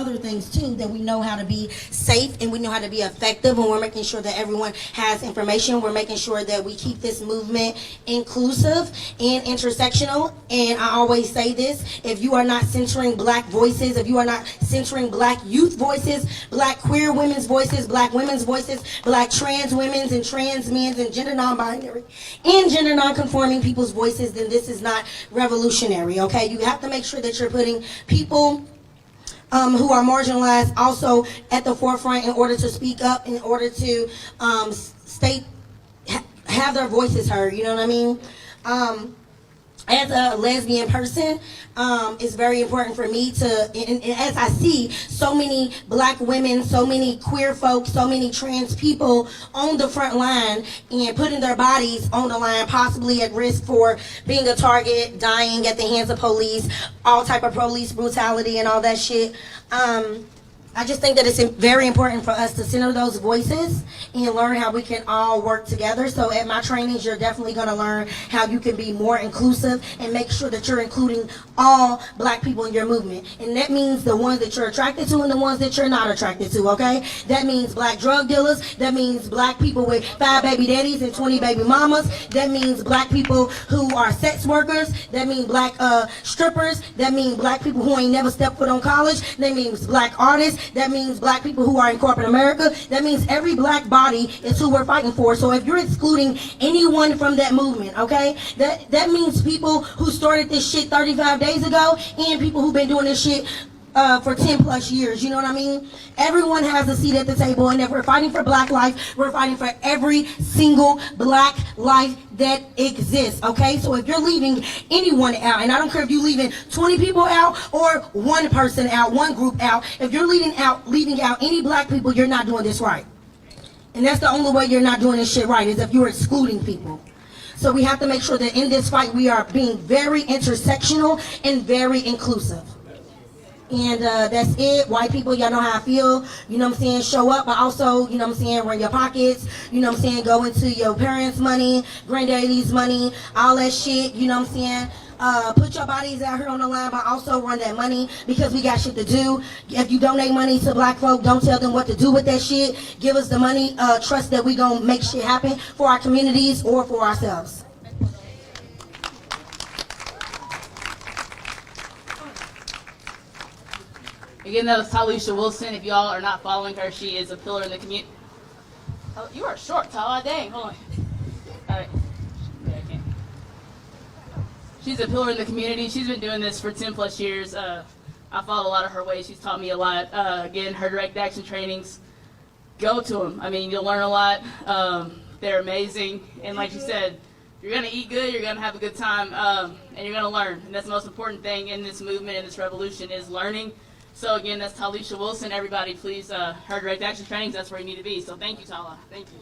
other things too, that we know how to be safe and we know how to be effective, and we're making sure that everyone has information. We're making sure that we keep this movement inclusive and intersectional. And I always say this: if you are not centering Black voices, if you are not centering Black youth voices, Black queer women's voices, Black women's voices, Black trans women's and trans men's and gender non-binary and gender non-conforming people's voices, then this is not revolutionary. Okay, you have to make sure that you're putting people who are marginalized also at the forefront in order to speak up, in order to have their voices heard. You know what I mean? As a lesbian person, it's very important for me to, and as I see so many Black women, so many queer folks, so many trans people on the front line and putting their bodies on the line, possibly at risk for being a target, dying at the hands of police, all type of police brutality and all that shit. I just think that it's very important for us to center those voices and learn how we can all work together. So at my trainings, you're definitely going to learn how you can be more inclusive and make sure that you're including all Black people in your movement. And that means the ones that you're attracted to and the ones that you're not attracted to, okay? That means Black drug dealers. That means Black people with 5 baby daddies and 20 baby mamas. That means Black people who are sex workers. That means Black strippers. That means Black people who ain't never stepped foot on college. That means Black artists. That means Black people who are in corporate America. That means every Black body is who we're fighting for. So if you're excluding anyone from that movement, okay, that means people who started this shit 35 days ago and people who've been doing this shit for 10 plus years, you know what I mean? Everyone has a seat at the table, and if we're fighting for Black life, we're fighting for every single Black life that exists, okay? So if you're leaving anyone out, and I don't care if you're leaving 20 people out or one person out, one group out, if you're leaving out any Black people, you're not doing this right. And that's the only way you're not doing this shit right, is if you're excluding people. So we have to make sure that in this fight we are being very intersectional and very inclusive. And that's it. White people, y'all know how I feel. You know what I'm saying? Show up, but also, you know what I'm saying, run your pockets. You know what I'm saying? Go into your parents' money, granddaddy's money, all that shit. You know what I'm saying? Put your bodies out here on the line, but also run that money, because we got shit to do. If you donate money to Black folk, don't tell them what to do with that shit. Give us the money. Trust that we gonna make shit happen for our communities or for ourselves. Again, that was Talisha Wilson. If y'all are not following her, she is a pillar in the community. Oh, you are short, Tala. Dang, hold on. All right. Yeah, I can't. She's a pillar in the community. She's been doing this for 10 plus years. I follow a lot of her ways. She's taught me a lot. Again, her direct action trainings, go to them. I mean, you'll learn a lot. They're amazing. And like you said, you're going to eat good, you're going to have a good time, and you're going to learn. And that's the most important thing in this movement, in this revolution, is learning. So again, that's Talisha Wilson. Everybody, please, her direct action trainings, that's where you need to be. So thank you, Tala. Thank you.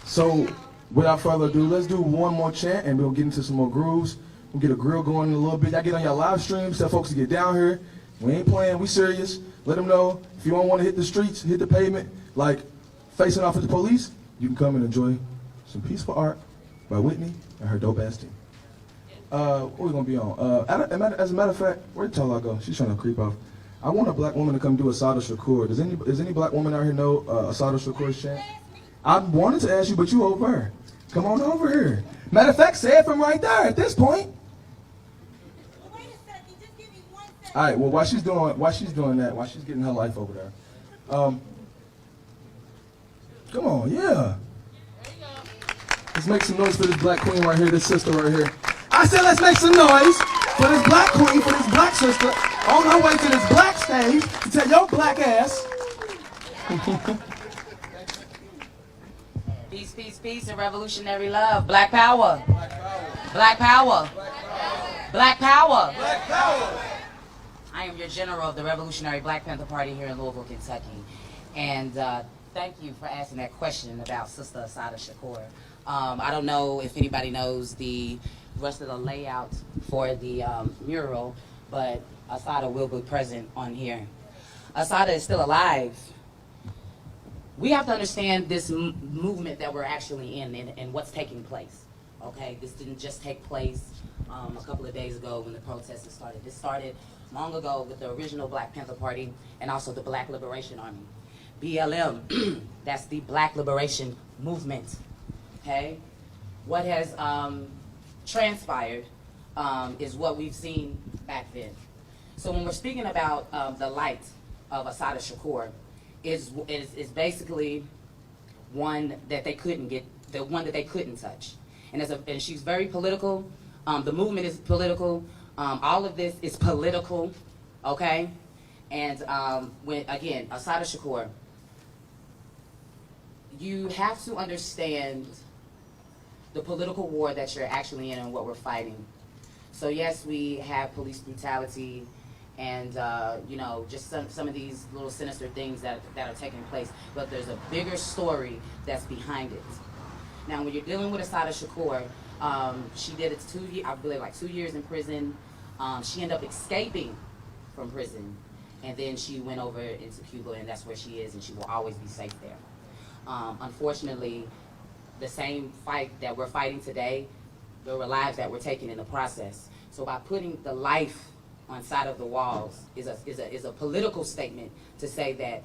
So without further ado, let's do one more chant and we'll get into some more grooves. We'll get a grill going in a little bit. Y'all get on your live streams, tell folks to get down here. We ain't playing, we serious. Let them know if you don't want to hit the streets, hit the pavement, like facing off with the police, you can come and enjoy some peaceful art by Whitney and her dope ass team. What we gonna be on? As a matter of fact, where'd Tala go? She's trying to creep off. I want a Black woman to come do Assata Shakur. Does any Black woman out here know Assata Shakur's chant? I wanted to ask you, but you over here. Come on over here. Matter of fact, say it from right there at this point. Well, wait a second. Just give me 1 second. All right. Well, while she's doing that, while she's getting her life over there, come on, yeah. Let's make some noise for this Black queen right here, this sister right here. I said let's make some noise for this Black queen, for this Black sister, on her way to this Black stage to tell your Black ass. Peace, peace, peace, and revolutionary love. Black power. Black power. Black power. Black power. I am your general of the Revolutionary Black Panther Party here in Louisville, Kentucky. And thank you for asking that question about Sister Assata Shakur. I don't know if anybody knows the rest of the layout for the mural, but Assata will be present on here. Assata is still alive. We have to understand this movement that we're actually in and what's taking place. Okay, this didn't just take place a couple of days ago when the protests started. This started long ago with the original Black Panther Party and also the Black Liberation Army. BLM, that's the Black Liberation Movement, okay? What has transpired is what we've seen back then. So when we're speaking about the light of Assata Shakur, is basically one that they couldn't get, the one that they couldn't touch. And she's very political. The movement is political. All of this is political, okay? And again, Assata Shakur, you have to understand the political war that you're actually in and what we're fighting. So yes, we have police brutality and you know, just some of these little sinister things that are taking place, but there's a bigger story that's behind it. Now, when you're dealing with Assata Shakur, she did it I believe like 2 years in prison. She ended up escaping from prison, and then she went over into Cuba, and that's where she is, and she will always be safe there. Unfortunately, the same fight that we're fighting today, there were lives that were taken in the process. So by putting the life on side of the walls is a political statement to say that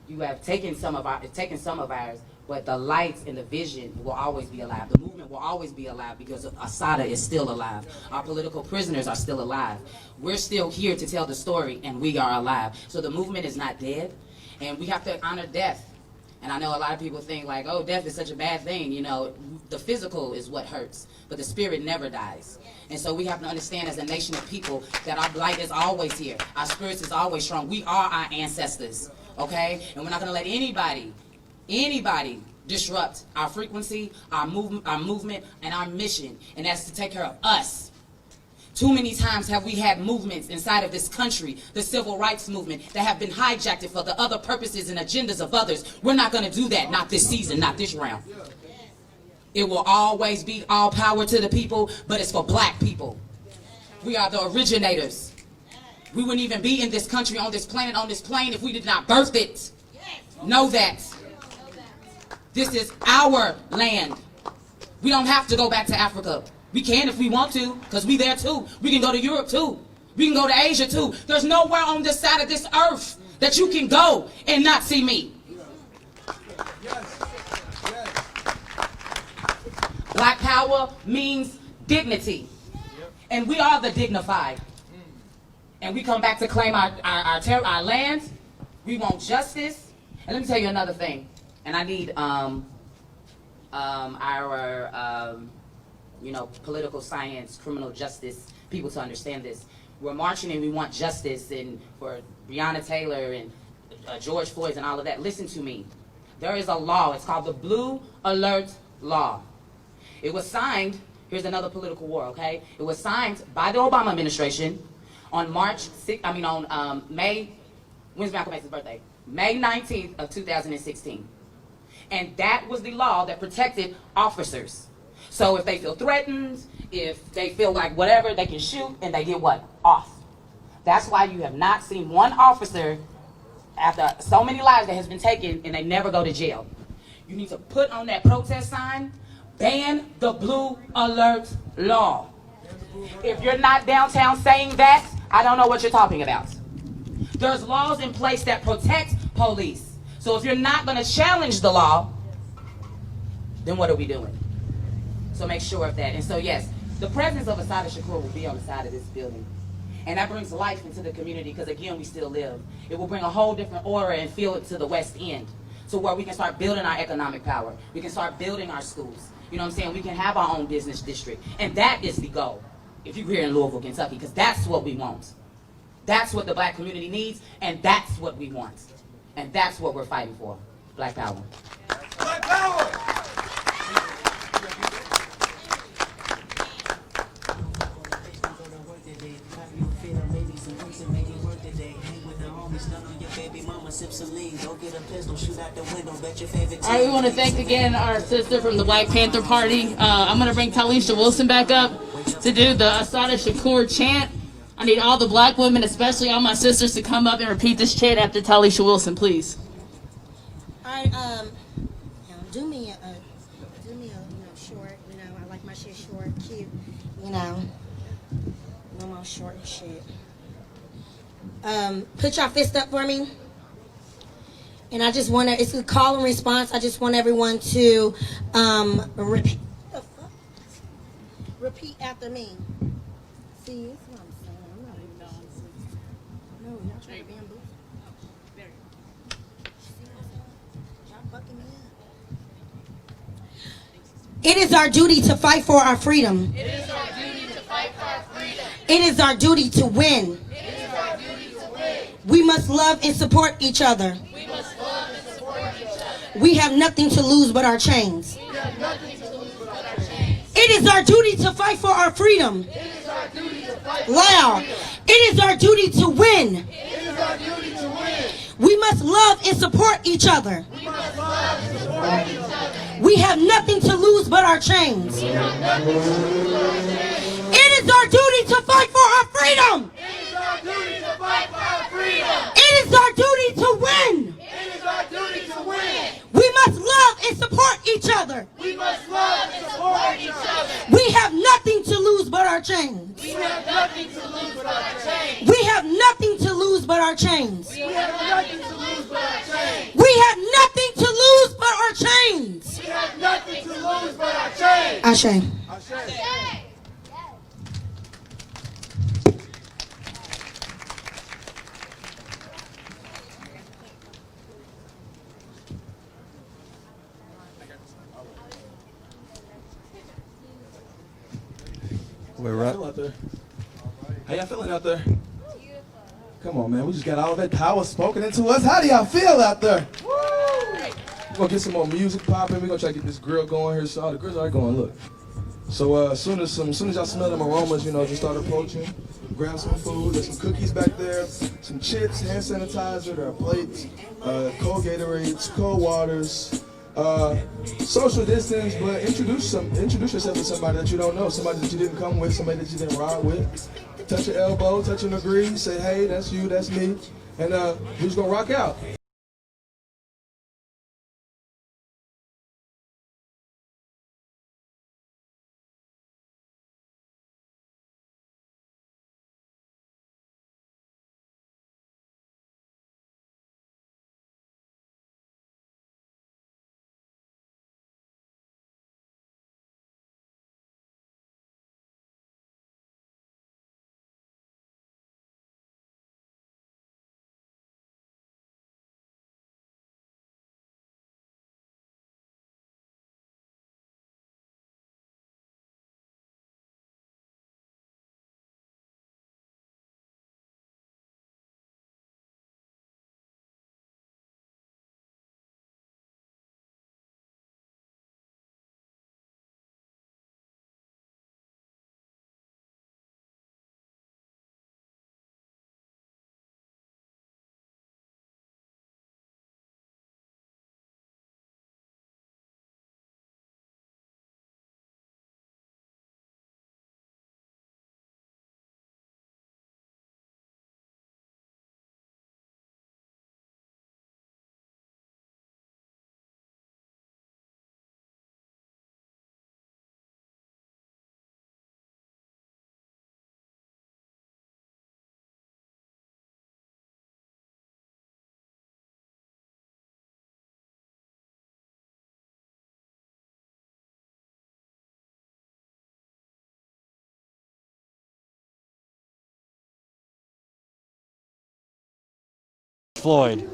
you have taken some of ours, but the lights and the vision will always be alive. The movement will always be alive because Assata is still alive. Our political prisoners are still alive. We're still here to tell the story, and we are alive. So the movement is not dead, and we have to honor death. And I know a lot of people think like, oh, death is such a bad thing. You know, the physical is what hurts, but the spirit never dies. And so we have to understand as a nation of people that our light is always here. Our spirits is always strong. We are our ancestors, okay? And we're not going to let anybody disrupt our frequency, our movement, and our mission. And that's to take care of us. Too many times have we had movements inside of this country, the civil rights movement, that have been hijacked for the other purposes and agendas of others. We're not going to do that, not this season, not this round. It will always be all power to the people, but it's for black people. We are the originators. We wouldn't even be in this country, on this planet, on this plane, if we did not birth it. Know that. This is our land. We don't have to go back to Africa. We can if we want to, because we there too. We can go to Europe too. We can go to Asia too. There's nowhere on this side of this earth that you can go and not see me. Yes. Yes. Black power means dignity. And we are the dignified. And we come back to claim our land. We want justice. And let me tell you another thing. And I need our you know, political science, criminal justice people to understand this. We're marching and we want justice, and for Breonna Taylor and George Floyd and all of that. Listen to me. There is a law. It's called the Blue Alert Law. It was signed, here's another political war, okay? It was signed by the Obama administration on May, when's Malcolm X's birthday? May 19th of 2016. And that was the law that protected officers. So if they feel threatened, if they feel like whatever, they can shoot, and they get what? Off. That's why you have not seen one officer after so many lives that has been taken and they never go to jail. You need to put on that protest sign, ban the Blue Alert Law. If you're not downtown saying that, I don't know what you're talking about. There's laws in place that protect police. So if you're not going to challenge the law, then what are we doing? So make sure of that. And so yes, the presence of Assata Shakur will be on the side of this building. And that brings life into the community because again, we still live. It will bring a whole different aura and feel to the West End. So where we can start building our economic power. We can start building our schools. You know what I'm saying? We can have our own business district. And that is the goal. If you're here in Louisville, Kentucky, because that's what we want. That's what the black community needs, and that's what we want. And that's what we're fighting for. Black power. Black power! All right, we want to thank again our sister from the Black Panther Party. I'm going to bring Talisha Wilson back up to do the Assata Shakur chant. I need all the black women, especially all my sisters, to come up and repeat this chant after Talisha Wilson, please. All right, do me a short. You know, I like my shit short, cute. You know, short as shit. Put your fist up for me. And I just want to, it's a call and response. I just want everyone to repeat. The fuck? Repeat after me. See, that's what I'm saying. I'm not even going. No, y'all trying to bamboozle. Y'all fucking me up. It is our duty to fight for our freedom. It is our duty to fight for our freedom. It is our duty to win. It is our duty to win. We must love and support each other. We must love and support each other. We have nothing to lose but our chains. We have nothing to lose but our chains. It is our duty to fight for our freedom. It is our duty to fight for Loud. It is our duty to win. It is our duty to win. We must love and support each other. We must love and support each other. We have nothing to lose but our chains. We have nothing to lose but our chains. It is our duty to fight for our freedom. It is our duty to fight for our freedom. It is our duty to win. It is our duty to win. We must love and support each other. We must love and support each other. We have nothing to lose but our chains. We have nothing to lose but our chains. We have nothing to lose but our chains. We have nothing to lose but our chains. We have nothing to lose but our chains. We have nothing to lose but our chains. Ashe. How y'all feel out there? How y'all feeling out there? Come on, man. We just got all that power spoken into us. How do y'all feel out there? We're gonna get some more music popping. We're gonna try to get this grill going here. So all the grills are going. Look. So as soon as y'all smell them aromas, just start approaching. Grab some food. There's some cookies back there, some chips, hand sanitizer. There are plates, cold Gatorades, cold waters. Social distance, but introduce yourself to somebody that you don't know, somebody that you didn't come with, somebody that you didn't ride with. Touch your elbow, touch and agree, say, hey, that's you, that's me, and we're just gonna rock out. Floyd.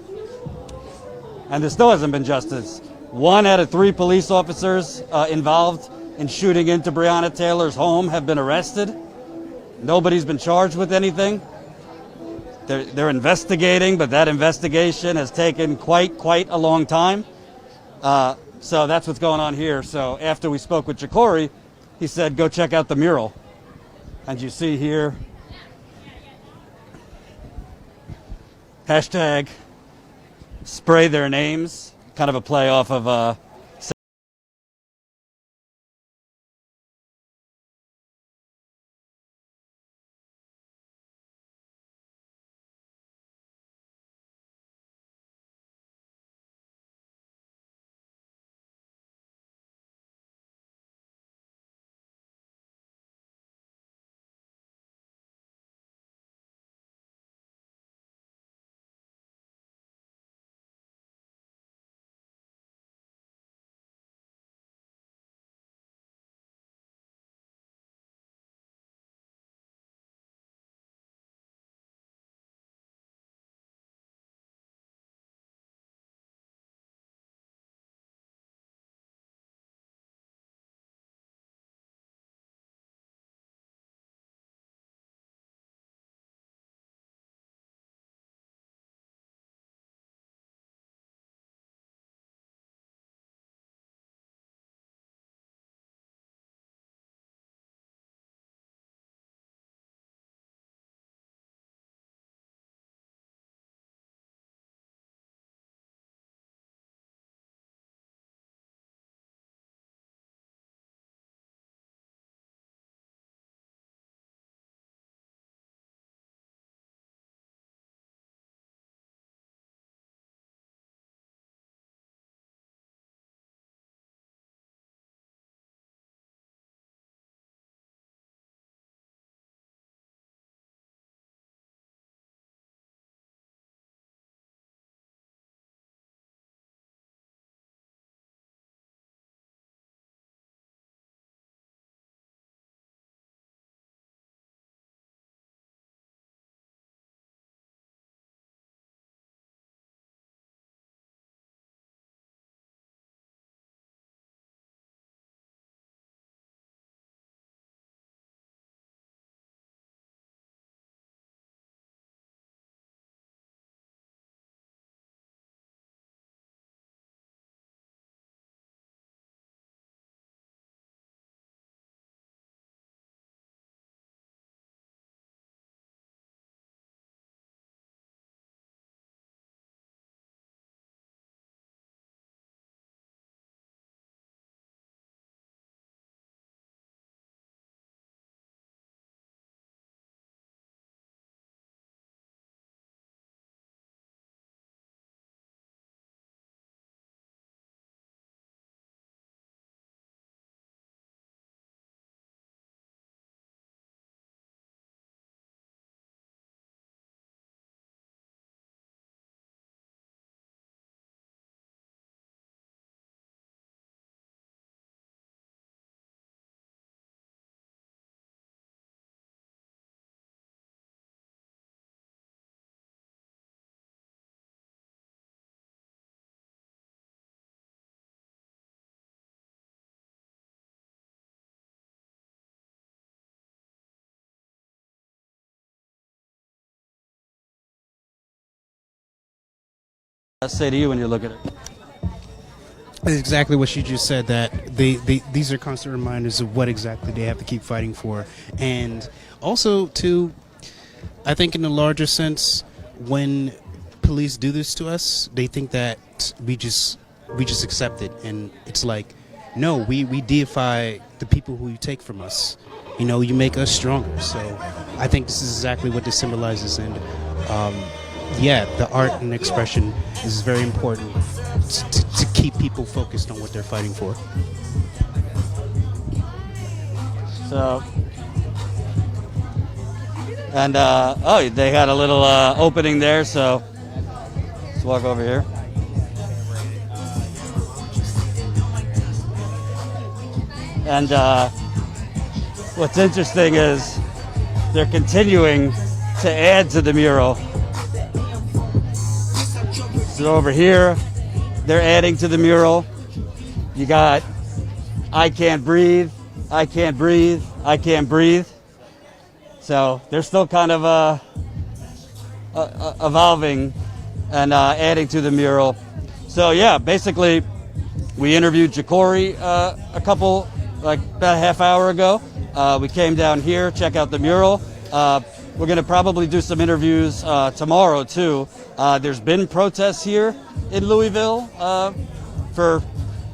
And there still hasn't been justice. 1 out of 3 police officers involved in shooting into Breonna Taylor's home have been arrested. Nobody's been charged with anything. They're investigating, but that investigation has taken quite a long time. So that's what's going on here. So after we spoke with Ja'Cory, he said, go check out the mural. And you see here, hashtag spray their names, kind of a play off of say to you when you look at it? It's exactly what she just said, that these are constant reminders of what exactly they have to keep fighting for. And also, too, I think in a larger sense, when police do this to us, they think that we just accept it. And it's like, no, we deify the people who you take from us. You know, you make us stronger. So I think this is exactly what this symbolizes. And yeah, the art and expression is very important to keep people focused on what they're fighting for. So, and oh, they had a little opening there, so let's walk over here. And what's interesting is they're continuing to add to the mural. So over here, they're adding to the mural. You got, I can't breathe, I can't breathe, I can't breathe. So they're still kind of evolving and adding to the mural. So yeah, basically, we interviewed Ja'Cory about a half hour ago. We came down here, check out the mural. We're going to probably do some interviews tomorrow, too. There's been protests here in Louisville for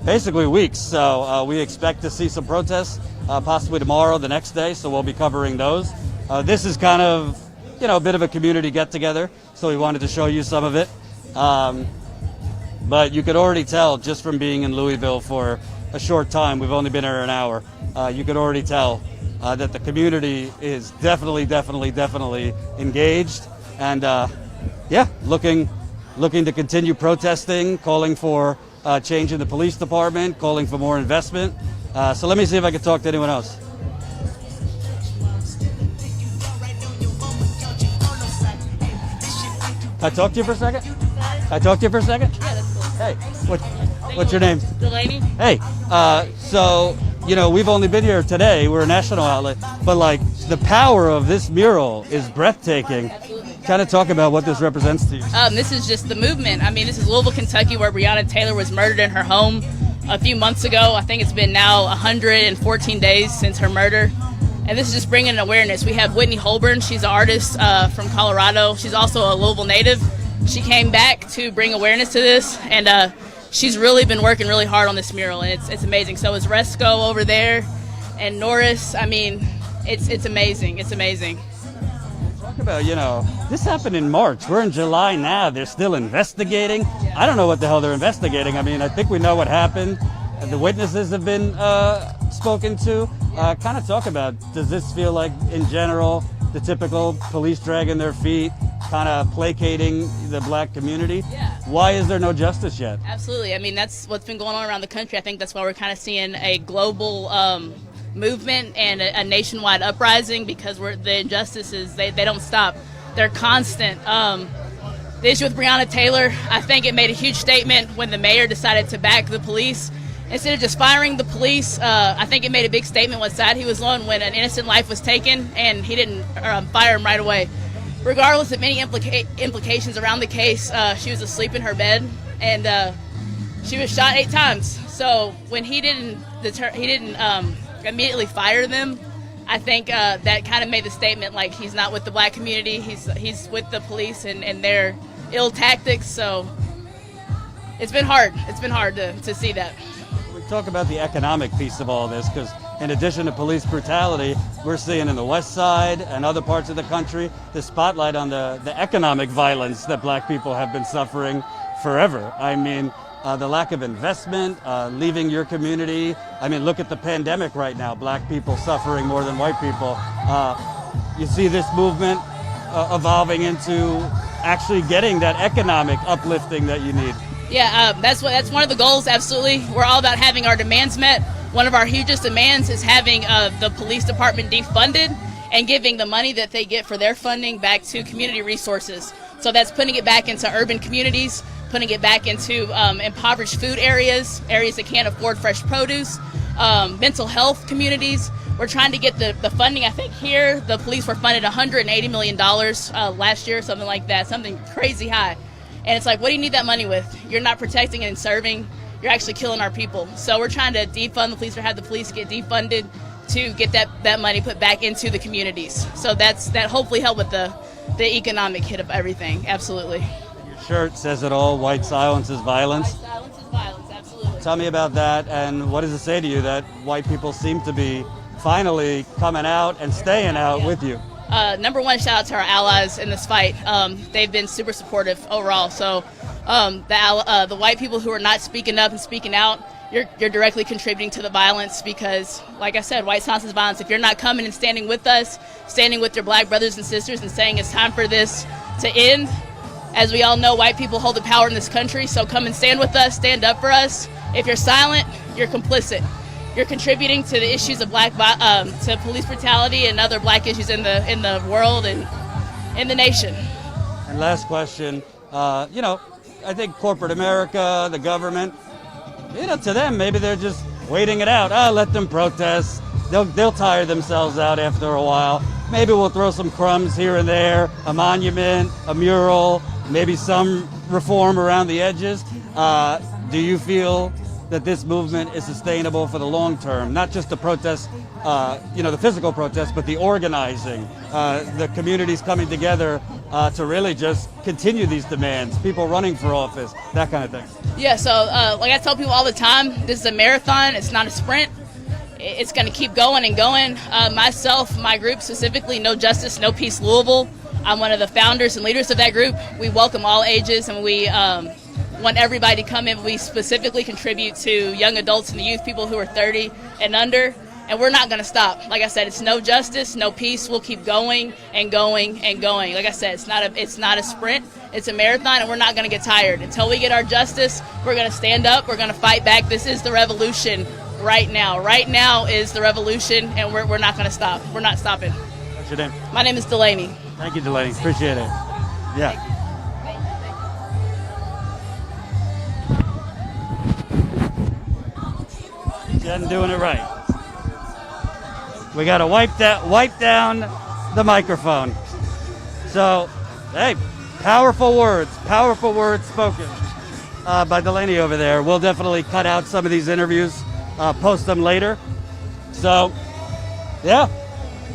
basically weeks, so we expect to see some protests possibly tomorrow, the next day, so we'll be covering those. This is kind of, a bit of a community get-together, so we wanted to show you some of it. But you could already tell just from being in Louisville for a short time, we've only been here an hour, you could already tell that the community is definitely engaged, and yeah, looking to continue protesting, calling for change in the police department, calling for more investment. So let me see if I can talk to anyone else. Can I talk to you for a second? Can I talk to you for a second? Yeah, that's cool. Hey, what's your name? Delaney? Hey, so, we've only been here today. We're a national outlet. But, the power of this mural is breathtaking. Kind of talk about what this represents to you. This is just the movement. I mean, this is Louisville, Kentucky, where Breonna Taylor was murdered in her home a few months ago. I think it's been now 114 days since her murder. And this is just bringing an awareness. We have Whitney Holborn. She's an artist from Colorado. She's also a Louisville native. She came back to bring awareness to this, and she's really been working really hard on this mural, and it's amazing. So is Resco over there, and Norris. I mean, it's amazing. It's amazing. Talk about, this happened in March. We're in July now. They're still investigating. I don't know what the hell they're investigating. I mean, I think we know what happened. The witnesses have been spoken to. Kind of talk about, does this feel like, in general, the typical police dragging their feet, kind of placating the black community? Yeah. Why is there no justice yet? Absolutely. I mean, that's what's been going on around the country. I think that's why we're kind of seeing a global movement and a nationwide uprising, because the injustices, they don't stop. They're constant. The issue with Breonna Taylor, I think it made a huge statement when the mayor decided to back the police. Instead of just firing the police, I think it made a big statement what side he was on when an innocent life was taken, and he didn't fire him right away. Regardless of many implications around the case, she was asleep in her bed, and she was shot 8 times. So when he didn't immediately fire them, I think that kind of made the statement like he's not with the black community, he's with the police and their ill tactics. So it's been hard. It's been hard to see that. Talk about the economic piece of all this, because in addition to police brutality, we're seeing in the West Side and other parts of the country the spotlight on the economic violence that black people have been suffering forever. I mean, the lack of investment, leaving your community. I mean, look at the pandemic right now. Black people suffering more than white people. You see this movement evolving into actually getting that economic uplifting that you need. Yeah, that's one of the goals. Absolutely, we're all about having our demands met. One of our hugest demands is having the police department defunded and giving the money that they get for their funding back to community resources. So that's putting it back into urban communities, putting it back into impoverished food areas that can't afford fresh produce, mental health communities. We're trying to get the funding. I think here the police were funded $180 million last year, something like that, something crazy high. And it's like, what do you need that money with? You're not protecting and serving. You're actually killing our people. So we're trying to defund the police or have the police get defunded to get that money put back into the communities. So that hopefully help with the economic hit of everything. Absolutely. Your shirt says it all. White silence is violence. White silence is violence. Absolutely. Tell me about that, and what does it say to you that white people seem to be finally coming out and staying out with you? Number one, shout out to our allies in this fight. They've been super supportive overall. So the white people who are not speaking up and speaking out, you're directly contributing to the violence because, like I said, white silence is violence. If you're not coming and standing with us, standing with your black brothers and sisters and saying it's time for this to end, as we all know, white people hold the power in this country, so come and stand with us, stand up for us. If you're silent, you're complicit. You're contributing to the issues of to police brutality and other black issues in the world and in the nation. And last question, I think corporate America, the government, to them, maybe they're just waiting it out. Let them protest. They'll tire themselves out after a while. Maybe we'll throw some crumbs here and there, a monument, a mural, maybe some reform around the edges. Do you feel that this movement is sustainable for the long term? Not just the protest, the physical protest, but the organizing, the communities coming together to really just continue these demands, people running for office, that kind of thing. Yeah, so like I tell people all the time, this is a marathon, it's not a sprint. It's going to keep going and going. Myself, my group specifically, No Justice, No Peace Louisville, I'm one of the founders and leaders of that group. We welcome all ages and we want everybody to come in. We specifically contribute to young adults and the youth, people who are 30 and under, and we're not going to stop. Like I said, it's no justice, no peace. We'll keep going and going and going. Like I said, it's not a sprint. It's a marathon, and we're not going to get tired. Until we get our justice, we're going to stand up. We're going to fight back. This is the revolution right now. Right now is the revolution, and we're not going to stop. We're not stopping. What's your name? My name is Delaney. Thank you, Delaney. Appreciate it. Yeah. Jen doing it right. We got to wipe down the microphone. So, hey, powerful words spoken by Delaney over there. We'll definitely cut out some of these interviews, post them later. So, yeah,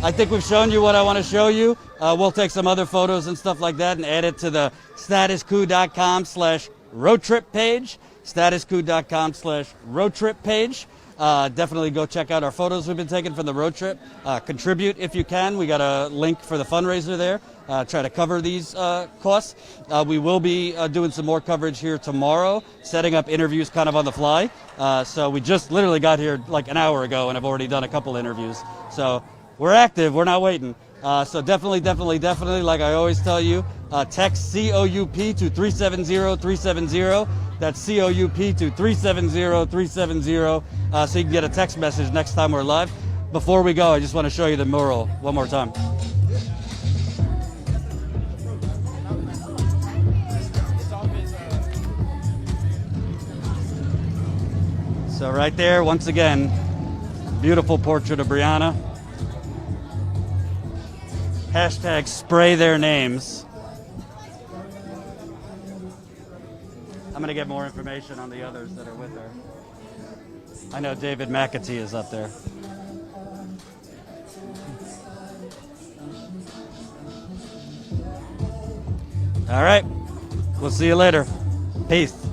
I think we've shown you what I want to show you. We'll take some other photos and stuff like that and add it to the statuscoup.com/roadtrip page, statuscoup.com/roadtrip page. Definitely go check out our photos we've been taking from the road trip. Contribute if you can. We got a link for the fundraiser there. Try to cover these costs. We will be doing some more coverage here tomorrow, setting up interviews kind of on the fly. So we just literally got here like an hour ago and I've already done a couple interviews. So we're active. We're not waiting. So definitely, like I always tell you, text COUP to 370-370. That's COUP to 370-370. So you can get a text message next time we're live. Before we go, I just want to show you the mural one more time. So right there, once again, beautiful portrait of Breonna. Hashtag spray their names. I'm going to get more information on the others that are with her. I know David McAtee is up there. All right. We'll see you later. Peace.